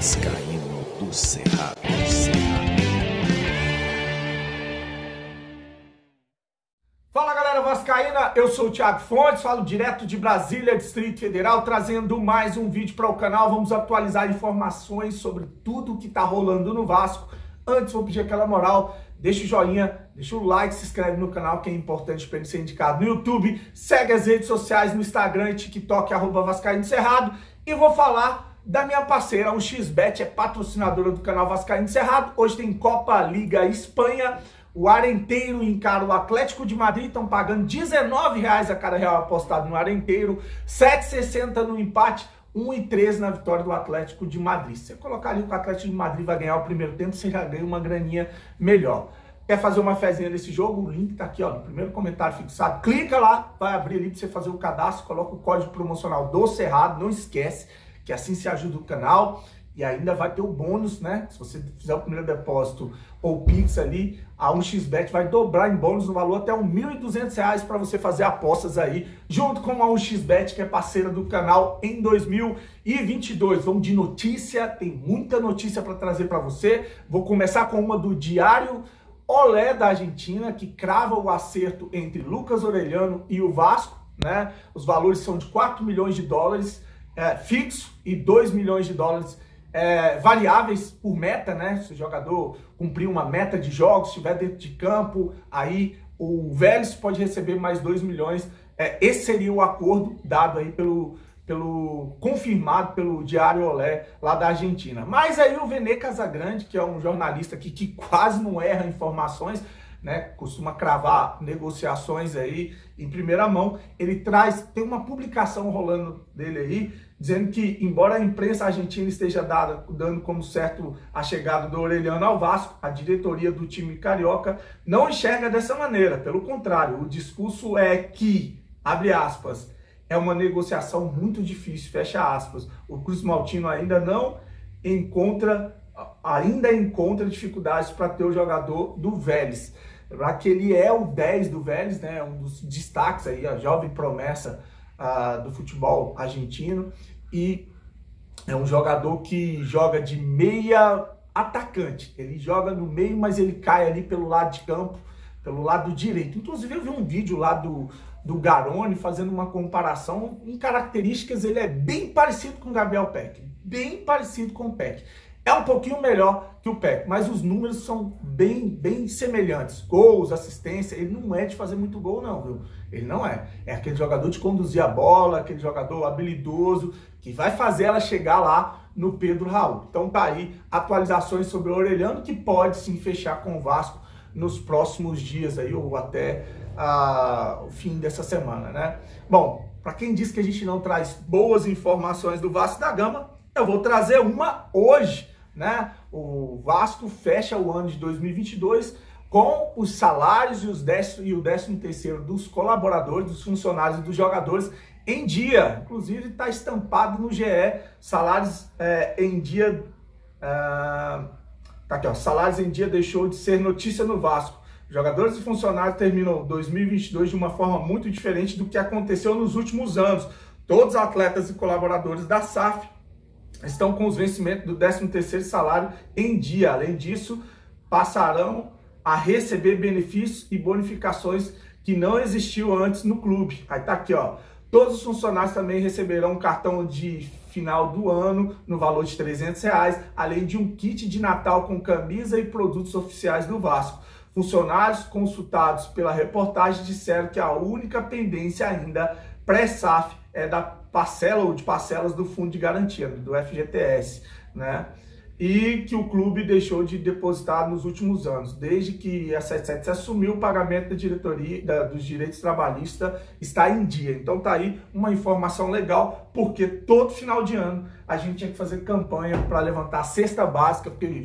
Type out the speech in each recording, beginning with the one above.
Vascaíno do Cerrado. Fala galera vascaína, eu sou o Thiago Fontes, falo direto de Brasília, Distrito Federal, trazendo mais um vídeo para o canal. Vamos atualizar informações sobre tudo que tá rolando no Vasco. Antes, vou pedir aquela moral, deixa o joinha, deixa o like, se inscreve no canal, que é importante para ele ser indicado no YouTube. Segue as redes sociais no Instagram e TikTok, @Vascaíno Cerrado. E vou falar da minha parceira, a 1xBet, é patrocinadora do canal Vascaíno Cerrado. Hoje tem Copa Liga Espanha. O Arenteiro encara o Atlético de Madrid, estão pagando R$19 a cada real apostado no Arenteiro, 7,60 no empate, 1,13 na vitória do Atlético de Madrid. Se você colocar ali que o Atlético de Madrid vai ganhar o primeiro tempo, você já ganha uma graninha melhor. Quer fazer uma fezinha nesse jogo? O link tá aqui, ó, no primeiro comentário fixado. Clica lá, vai abrir ali para você fazer o cadastro, coloca o código promocional do Cerrado, não esquece, que assim se ajuda o canal. E ainda vai ter o bônus, né? Se você fizer o primeiro depósito ou Pix ali, a 1xBet vai dobrar em bônus no valor até R$1.200 para você fazer apostas aí, junto com a 1xBet, que é parceira do canal em 2022. Vamos de notícia, tem muita notícia para trazer para você. Vou começar com uma do Diário Olé da Argentina, que crava o acerto entre Lucas Orellano e o Vasco, né? Os valores são de $4 milhões fixo e $2 milhões variáveis por meta, né? Se o jogador cumprir uma meta de jogos, estiver dentro de campo, aí o Vélez pode receber mais $2 milhões. Esse seria o acordo dado aí confirmado pelo Diário Olé lá da Argentina. Mas aí o Vene Casagrande, que é um jornalista que quase não erra informações, né, costuma cravar negociações aí em primeira mão, ele tem uma publicação rolando dele aí, dizendo que, embora a imprensa argentina esteja dando como certo a chegada do Orellano ao Vasco, a diretoria do time carioca não enxerga dessa maneira. Pelo contrário, o discurso é que, abre aspas, é uma negociação muito difícil, fecha aspas. O Cruz Maltino ainda encontra dificuldades para ter o jogador do Vélez. Lembrar que ele é o 10 do Vélez, né? Um dos destaques aí, a jovem promessa do futebol argentino, e é um jogador que joga de meia atacante. Ele joga no meio, mas ele cai ali pelo lado de campo, pelo lado direito. Inclusive eu vi um vídeo lá do Garoni fazendo uma comparação. Em características ele é bem parecido com o Gabriel Peck, bem parecido com o Peck. É um pouquinho melhor que o Peck, mas os números são bem semelhantes. Gols, assistência, ele não é de fazer muito gol não, viu? Ele não é. É aquele jogador de conduzir a bola, aquele jogador habilidoso, que vai fazer ela chegar lá no Pedro Raul. Então tá aí atualizações sobre o Orellano, que pode sim fechar com o Vasco nos próximos dias aí, ou até o fim dessa semana, né? Bom, para quem diz que a gente não traz boas informações do Vasco da Gama, eu vou trazer uma hoje, né? O Vasco fecha o ano de 2022 com os salários e o 13º dos colaboradores, dos funcionários e dos jogadores em dia. Inclusive está estampado no GE, salários em dia... tá aqui, ó, salários em dia deixou de ser notícia no Vasco. Jogadores e funcionários terminam 2022 de uma forma muito diferente do que aconteceu nos últimos anos. Todos os atletas e colaboradores da SAF estão com os vencimentos do 13º salário em dia. Além disso, passarão a receber benefícios e bonificações que não existiam antes no clube. Aí tá aqui, ó. Todos os funcionários também receberão um cartão de final do ano no valor de R$300, além de um kit de Natal com camisa e produtos oficiais do Vasco. Funcionários consultados pela reportagem disseram que a única pendência ainda pré-SAF é da parcela ou de parcelas do Fundo de Garantia, do FGTS, né? E que o clube deixou de depositar nos últimos anos. Desde que a 77 assumiu, o pagamento da diretoria dos direitos trabalhistas está em dia. Então tá aí uma informação legal, porque todo final de ano a gente tinha que fazer campanha para levantar a cesta básica, porque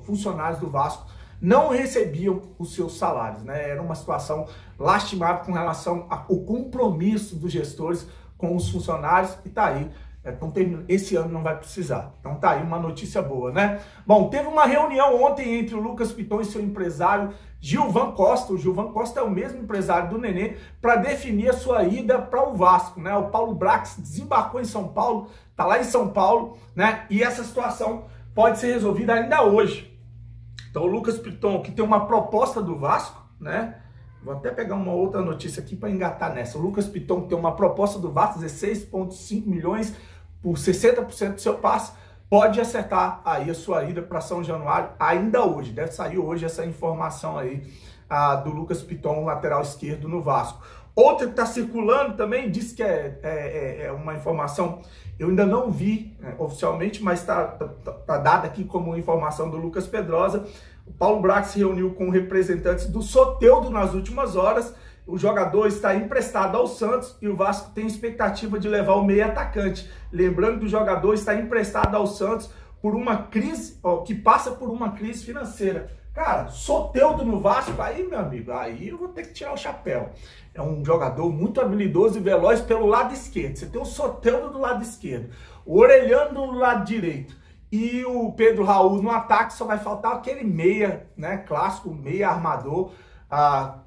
funcionários do Vasco não recebiam os seus salários, né? Era uma situação lastimável com relação ao compromisso dos gestores com os funcionários, e tá aí Esse ano não vai precisar. Então tá aí uma notícia boa, né? Bom, teve uma reunião ontem entre o Lucas Piton e seu empresário Gilvan Costa. O Gilvan Costa é o mesmo empresário do Nenê, para definir a sua ida para o Vasco, né? O Paulo Brax desembarcou em São Paulo, tá lá em São Paulo, né? E essa situação pode ser resolvida ainda hoje. Então o Lucas Piton, que tem uma proposta do Vasco, né? Vou até pegar uma outra notícia aqui para engatar nessa. O Lucas Piton, que tem uma proposta do Vasco, 16,5 milhões por 60% do seu passe, pode acertar aí a sua ida para São Januário ainda hoje. Deve sair hoje essa informação aí do Lucas Piton, lateral esquerdo no Vasco. Outra que está circulando também, diz que é uma informação, eu ainda não vi oficialmente, mas está dada aqui como informação do Lucas Pedrosa. O Paulo Brax se reuniu com representantes do Soteldo nas últimas horas. O jogador está emprestado ao Santos e o Vasco tem expectativa de levar o meio atacante. Lembrando que o jogador está emprestado ao Santos por uma crise, que passa por uma crise financeira. Cara, Soteldo no Vasco, aí, meu amigo, aí eu vou ter que tirar o chapéu. É um jogador muito habilidoso e veloz pelo lado esquerdo. Você tem o Soteldo do lado esquerdo, o Orelhano do lado direito e o Pedro Raul no ataque. Só vai faltar aquele meia, né, clássico, meia armador.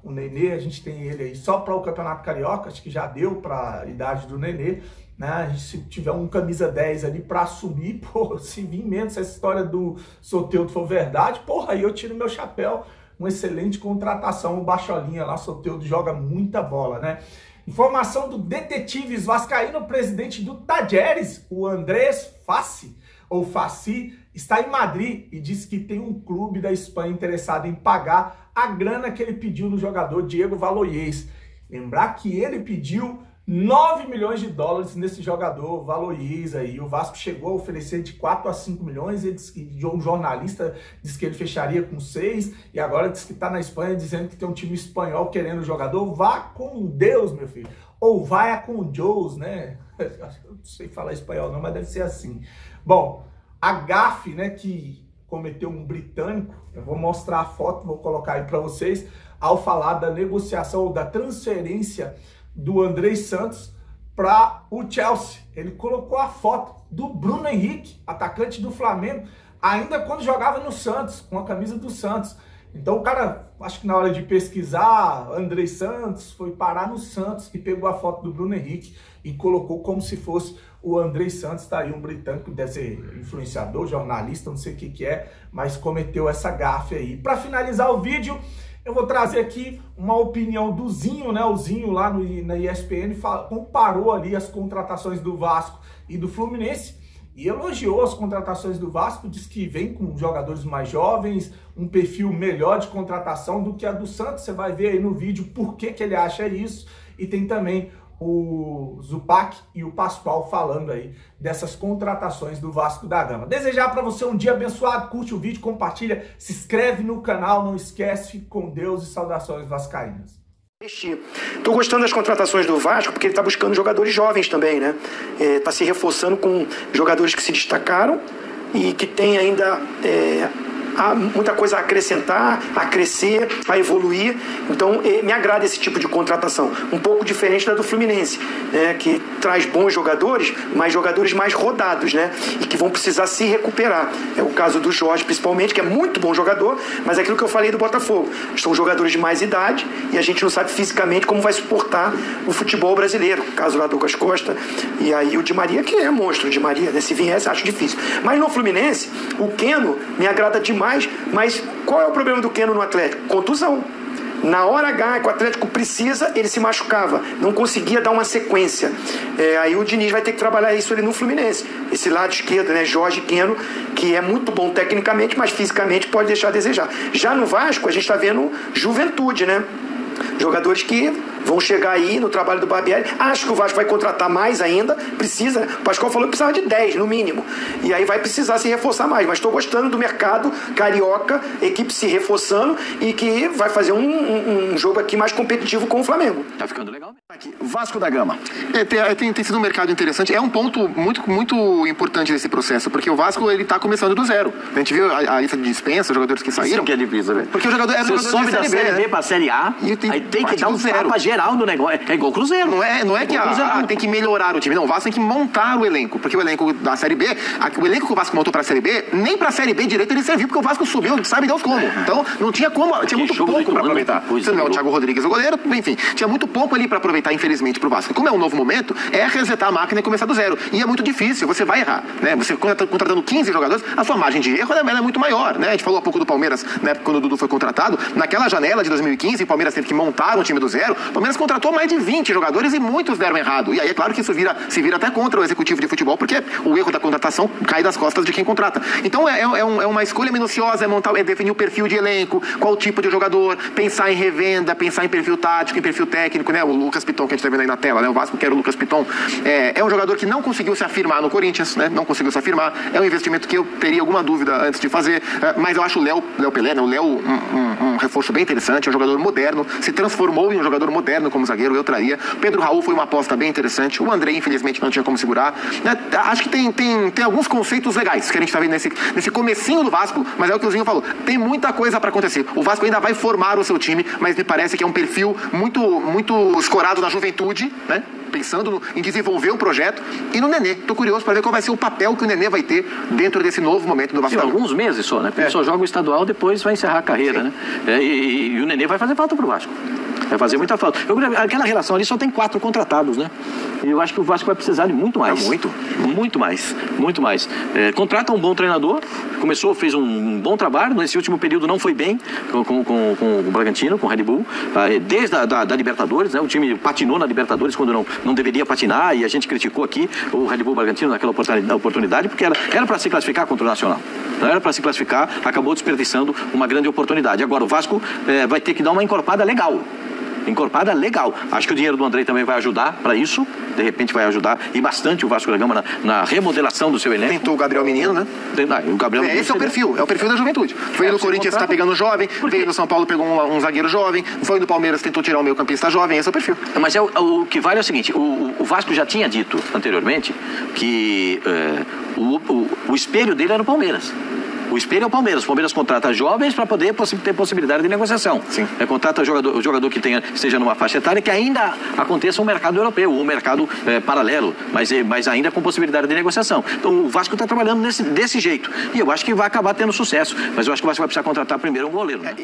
O Nenê, a gente tem ele aí só para o Campeonato Carioca, acho que já deu para a idade do Nenê, né? A gente, se tiver um camisa 10 ali para assumir, pô, se vir menos, se essa história do Soteldo for verdade, porra, aí eu tiro meu chapéu. Uma excelente contratação, o Bacholinha lá, Soteldo joga muita bola, né? Informação do Detetives Vascaíno, presidente do Tajeres, o Andrés Fassi, ou Fassi, está em Madrid e diz que tem um clube da Espanha interessado em pagar a grana que ele pediu no jogador Diego Valoyés. Lembrar que ele pediu 9 milhões de dólares nesse jogador Valoyés aí. O Vasco chegou a oferecer de 4 a 5 milhões, e um jornalista disse que ele fecharia com 6, e agora diz que está na Espanha dizendo que tem um time espanhol querendo o jogador. Vá com Deus, meu filho. Ou vai com Deus, né? Eu não sei falar espanhol não, mas deve ser assim. Bom, a gafe, né, que cometeu um britânico, eu vou mostrar a foto, vou colocar aí para vocês, ao falar da negociação ou da transferência do Andrés Santos para o Chelsea. Ele colocou a foto do Bruno Henrique, atacante do Flamengo, ainda quando jogava no Santos, com a camisa do Santos. Então o cara, acho que na hora de pesquisar, Andrés Santos foi parar no Santos e pegou a foto do Bruno Henrique e colocou como se fosse o Andrés Santos. Tá aí um britânico, deve ser influenciador, jornalista, não sei o que é, mas cometeu essa gafe aí. Para finalizar o vídeo, eu vou trazer aqui uma opinião do Zinho, né? O Zinho lá na ESPN comparou ali as contratações do Vasco e do Fluminense e elogiou as contratações do Vasco, diz que vem com jogadores mais jovens, um perfil melhor de contratação do que a do Santos. Você vai ver aí no vídeo por que ele acha isso. E tem também o Zupac e o Pascoal falando aí dessas contratações do Vasco da Gama. Desejar para você um dia abençoado, curte o vídeo, compartilha, se inscreve no canal, não esquece, fique com Deus e saudações vascaínas. Estou gostando das contratações do Vasco porque ele está buscando jogadores jovens também, né? Está se reforçando com jogadores que se destacaram e que tem ainda há muita coisa a acrescentar, a crescer, a evoluir. Então me agrada esse tipo de contratação, um pouco diferente da do Fluminense, né? Que traz bons jogadores, mas jogadores mais rodados, né? E que vão precisar se recuperar. É o caso do Jorge, principalmente, que é muito bom jogador, mas é aquilo que eu falei do Botafogo, são jogadores de mais idade e a gente não sabe fisicamente como vai suportar o futebol brasileiro. O caso lá do Douglas Costa e aí o Di Maria, que é monstro, o Di Maria, né? Se viesse, acho difícil. Mas no Fluminense, o Keno me agrada demais. Mas qual é o problema do Keno no Atlético? Contusão. Na hora H que o Atlético precisa, ele se machucava, não conseguia dar uma sequência. Aí o Diniz vai ter que trabalhar isso ali no Fluminense. Esse lado esquerdo, né, Jorge Keno, que é muito bom tecnicamente, mas fisicamente pode deixar a desejar. Já no Vasco, a gente está vendo juventude, né? Jogadores que vão chegar aí no trabalho do Barbieri. Acho que o Vasco vai contratar mais ainda. Precisa, né? O Pascoal falou que precisava de 10 no mínimo. E aí vai precisar se reforçar mais. Mas estou gostando do mercado carioca, equipe se reforçando e que vai fazer um jogo aqui mais competitivo com o Flamengo. Tá ficando legal. Aqui, Vasco da Gama. Tem sido um mercado interessante. É um ponto muito importante desse processo, porque o Vasco ele tá começando do zero. A gente viu a lista de dispensa, os jogadores que saíram. Isso que é difícil, velho. Porque o jogador Você sobe da Série B pra Série A, aí tem que dar um tapa geral. geral do negócio. É igual o Cruzeiro. Não é que tem que melhorar o time. Não, o Vasco tem que montar o elenco. Porque o elenco da Série B, o elenco que o Vasco montou pra Série B, nem pra Série B direito ele serviu, porque o Vasco subiu, sabe Deus como. Então, não tinha como, tinha muito pouco pra aproveitar. Você não é o Thiago Rodrigues, o goleiro, enfim, tinha muito pouco ali pra aproveitar, infelizmente, pro Vasco. Como é um novo momento, é resetar a máquina e começar do zero. E é muito difícil, você vai errar, né? Você contratando 15 jogadores, a sua margem de erro é muito maior, né? A gente falou há pouco do Palmeiras, né, quando o Dudu foi contratado, naquela janela de 2015, o Palmeiras teve que montar um time do zero, o Palmeiras contratou mais de 20 jogadores e muitos deram errado. E aí é claro que isso se vira até contra o executivo de futebol, porque o erro da contratação cai das costas de quem contrata. Então é uma escolha minuciosa, é definir o perfil de elenco, qual tipo de jogador, pensar em revenda, pensar em perfil tático, em perfil técnico, né? O Lucas Piton, que a gente tá vendo aí na tela, né? O Vasco quer o Lucas Piton. É um jogador que não conseguiu se afirmar no Corinthians, né? Não conseguiu se afirmar. É um investimento que eu teria alguma dúvida antes de fazer, mas eu acho o Léo Pelé, né? O Léo um reforço bem interessante, é um jogador moderno, se transformou em um jogador moderno como zagueiro, eu traria. Pedro Raul foi uma aposta bem interessante. O André, infelizmente, não tinha como segurar. Acho que tem alguns conceitos legais que a gente tá vendo nesse comecinho do Vasco, mas é o que o Zinho falou. Tem muita coisa para acontecer. O Vasco ainda vai formar o seu time, mas me parece que é um perfil muito escorado na juventude, né? Pensando em desenvolver o projeto e no Nenê. Tô curioso para ver qual vai ser o papel que o Nenê vai ter dentro desse novo momento do Vasco. Alguns meses só, né? Porque ele só joga o estadual, depois vai encerrar a carreira, né? E o Nenê vai fazer falta pro Vasco. Vai fazer muita falta. Aquela relação ali só tem 4 contratados, né? E eu acho que o Vasco vai precisar de muito mais. Muito mais. Contrata um bom treinador, fez um bom trabalho, nesse último período não foi bem com o Bragantino, com o Red Bull, desde a Libertadores, né? O time patinou na Libertadores quando não deveria patinar, e a gente criticou aqui o Red Bull Bragantino naquela oportunidade, porque era para se classificar contra o Nacional. Não era para se classificar, acabou desperdiçando uma grande oportunidade. Agora o Vasco vai ter que dar uma encorpada legal. Acho que o dinheiro do André também vai ajudar para isso. De repente vai ajudar e bastante o Vasco da Gama na remodelação do seu elenco. Tentou o Gabriel Menino, né? O Gabriel Esse é o perfil da juventude. Foi no Corinthians, está pegando jovem, veio no São Paulo, pegou um zagueiro jovem, foi no Palmeiras, tentou tirar o meio-campista jovem, esse é o perfil. Mas o que vale é o seguinte, o Vasco já tinha dito anteriormente que o espelho dele era o Palmeiras. O espelho é o Palmeiras. O Palmeiras contrata jovens para poder ter possibilidade de negociação. Sim. Contrata o jogador que esteja numa faixa etária que ainda aconteça um mercado europeu, um mercado paralelo, mas ainda com possibilidade de negociação. Então o Vasco está trabalhando desse jeito. E eu acho que vai acabar tendo sucesso. Mas eu acho que o Vasco vai precisar contratar primeiro um goleiro. Né?